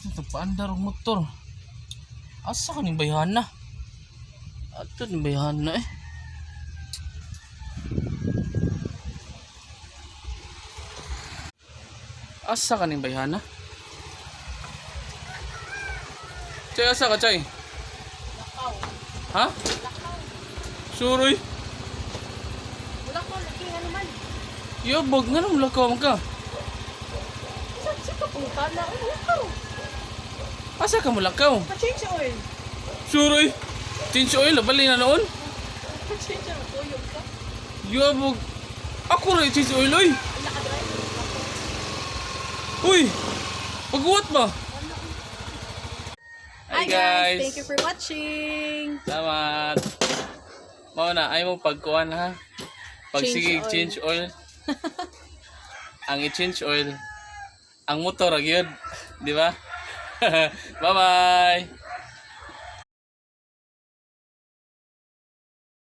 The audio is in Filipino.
Ito paandar ang motor. Asa ka ning bayhana? Ato ning bayhana eh. Asa ka ning bayhana? Chay, asa ka, Chay? Lakaw. Ha? Lakaw. Suroy. Wala ko, laki nga naman. Yabag nga nang lakaw ka. Sa kapunta na, lakaw. Asa ka mo lakaw? Pa-change oil. Suroy. Change oil, bali na noon. Pa-change oil, tuyog ka. Yabag. Ako rin change oil, oy. Nakadrive. Uy! Pagbuhat ba? Hi guys! Thank you for watching! Salamat! Mauna, ayaw mo pagkuhan ha? Pag sige, change oil. Ang i-change oil, ang motor, yun. Di ba? Bye-bye!